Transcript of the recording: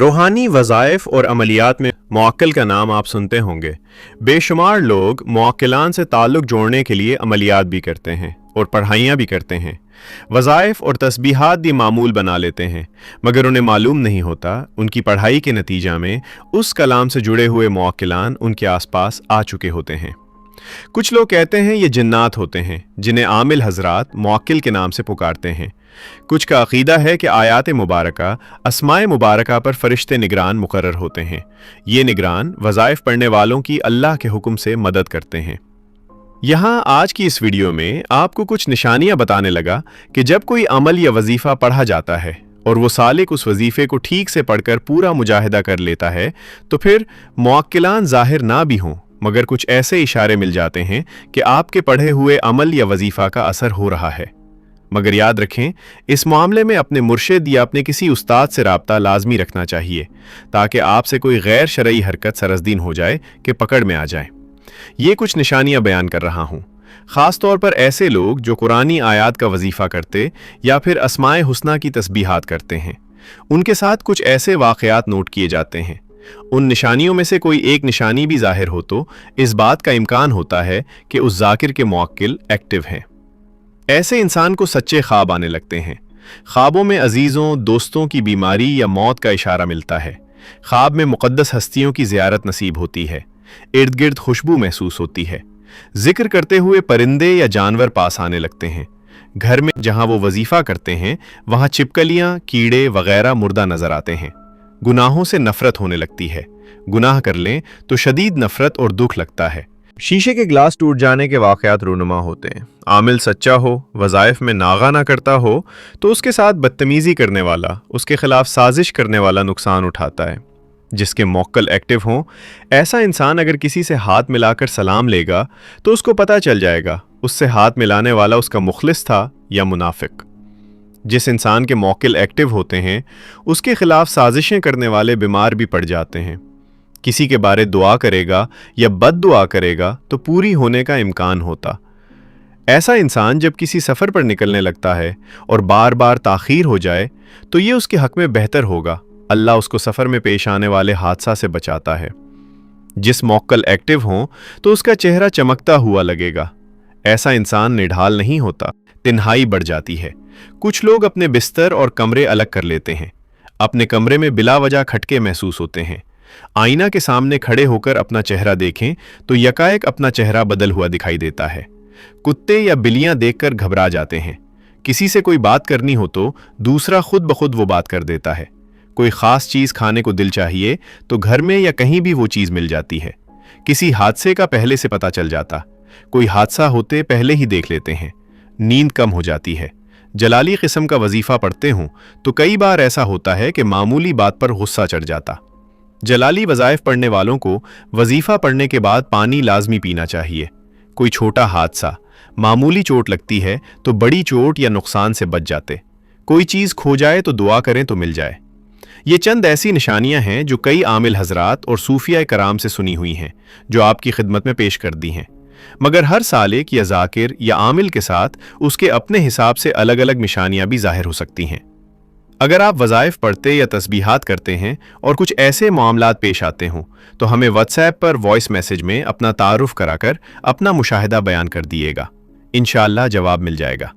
रूहानी वज़ाइफ और अमलियात में मुअक्किल का नाम आप सुनते होंगे। बेशुमार लोग मुअक्किलान से ताल्लुक़ जोड़ने के लिए अमलियात भी करते हैं और पढ़ाइयाँ भी करते हैं। वज़ाइफ और तस्बीहात भी मामूल बना लेते हैं, मगर उन्हें मालूम नहीं होता उनकी पढ़ाई के नतीजा में उस कलाम से जुड़े हुए मुअक्किलान उनके आसपास आ चुके होते हैं। कुछ लोग कहते हैं ये जिन्नात होते हैं जिन्हें आमिल हजरात मुअक्किल के नाम से पुकारते हैं। कुछ का अकीदा है कि आयात मुबारका अस्माए मुबारका पर फरिश्ते निगरान मुकर्रर होते हैं। ये निगरान वज़ाइफ पढ़ने वालों की अल्लाह के हुक्म से मदद करते हैं। यहाँ आज की इस वीडियो में आपको कुछ निशानियाँ बताने लगा कि जब कोई अमल या वजीफ़ा पढ़ा जाता है और वो सालिक उस वजीफ़े को ठीक से पढ़कर पूरा मुजाहिदा कर लेता है, तो फिर मुअक्किलान ज़ाहिर ना भी हों मगर कुछ ऐसे इशारे मिल जाते हैं कि आपके पढ़े हुए अमल या वजीफ़ा का असर हो रहा है। मगर याद रखें, इस मामले में अपने मुर्शिद या अपने किसी उस्ताद से राब्ता लाजमी रखना चाहिए ताकि आपसे कोई गैर शरई हरकत सरजदीन हो जाए कि पकड़ में आ जाए। ये कुछ निशानियां बयान कर रहा हूँ। ख़ास तौर पर ऐसे लोग जो कुरानी आयात का वजीफ़ा करते या फिर अस्माए हुस्ना की तस्बीहात करते हैं, उनके साथ कुछ ऐसे वाक़यात नोट किए जाते हैं। उन निशानियों में से कोई एक निशानी भी ज़ाहिर हो तो इस बात का इम्कान होता है कि उस ज़ाकिर के मुअक्किल एक्टिव हैं। ऐसे इंसान को सच्चे ख्वाब आने लगते हैं। ख्वाबों में अजीज़ों दोस्तों की बीमारी या मौत का इशारा मिलता है। ख्वाब में मुक़द्दस हस्तियों की ज़ियारत नसीब होती है। इर्द गिर्द खुशबू महसूस होती है। जिक्र करते हुए परिंदे या जानवर पास आने लगते हैं। घर में जहाँ वो वजीफ़ा करते हैं वहाँ छिपकलियाँ, कीड़े वगैरह मुर्दा नज़र आते हैं। गुनाहों से नफरत होने लगती है। गुनाह कर लें तो शदीद नफरत और दुख लगता है। शीशे के ग्लास टूट जाने के वाक़यात रूनुमा होते हैं। आमिल सच्चा हो, वज़ाइफ में नागा ना करता हो, तो उसके साथ बदतमीज़ी करने वाला, उसके खिलाफ साजिश करने वाला नुकसान उठाता है। जिसके मुअक्किल एक्टिव हों, ऐसा इंसान अगर किसी से हाथ मिलाकर सलाम लेगा तो उसको पता चल जाएगा उससे हाथ मिलाने वाला उसका मुखलिस था या मुनाफिक। जिस इंसान के मुअक्किल एक्टिव होते हैं उसके खिलाफ साजिशें करने वाले बीमार भी पड़ जाते हैं। किसी के बारे दुआ करेगा या बद दुआ करेगा तो पूरी होने का इम्कान होता। ऐसा इंसान जब किसी सफ़र पर निकलने लगता है और बार बार ताख़ीर हो जाए तो ये उसके हक़ में बेहतर होगा। अल्लाह उसको सफ़र में पेश आने वाले हादसा से बचाता है। जिस मुअक्किल एक्टिव हों तो उसका चेहरा चमकता हुआ लगेगा। ऐसा इंसान निढाल नहीं होता, तिन्हाई बढ़ जाती है। कुछ लोग अपने बिस्तर और कमरे अलग कर लेते हैं। अपने कमरे में बिला वजह खटके महसूस होते हैं। आईना के सामने खड़े होकर अपना चेहरा देखें तो यकाएक अपना चेहरा बदल हुआ दिखाई देता है। कुत्ते या बिल्लियां देखकर घबरा जाते हैं। किसी से कोई बात करनी हो तो दूसरा खुद ब खुद वो बात कर देता है। कोई ख़ास चीज़ खाने को दिल चाहिए तो घर में या कहीं भी वो चीज़ मिल जाती है। किसी हादसे का पहले से पता चल जाता। कोई हादसा होते पहले ही देख लेते हैं। नींद कम हो जाती है। जलाली किस्म का वजीफ़ा पढ़ते हों तो कई बार ऐसा होता है कि मामूली बात पर गुस्सा चढ़ जाता। जलाली वज़ाइफ पढ़ने वालों को वजीफ़ा पढ़ने के बाद पानी लाजमी पीना चाहिए। कोई छोटा हादसा, मामूली चोट लगती है तो बड़ी चोट या नुकसान से बच जाते। कोई चीज़ खो जाए तो दुआ करें तो मिल जाए। ये चंद ऐसी निशानियां हैं जो कई आमिल हजरात और सूफिया कराम से सुनी हुई हैं, जो आपकी खिदमत में पेश कर दी हैं। मगर हर सालिक या ज़ाकिर या आमिल के साथ उसके अपने हिसाब से अलग अलग निशानियां भी ज़ाहिर हो सकती हैं। अगर आप वज़ाइफ पढ़ते या तस्बीहात करते हैं और कुछ ऐसे मामलात पेश आते हों तो हमें व्हाट्सएप पर वॉइस मैसेज में अपना तारुफ कराकर अपना मुशाहिदा बयान कर दिएगा। इंशाअल्लाह जवाब मिल जाएगा।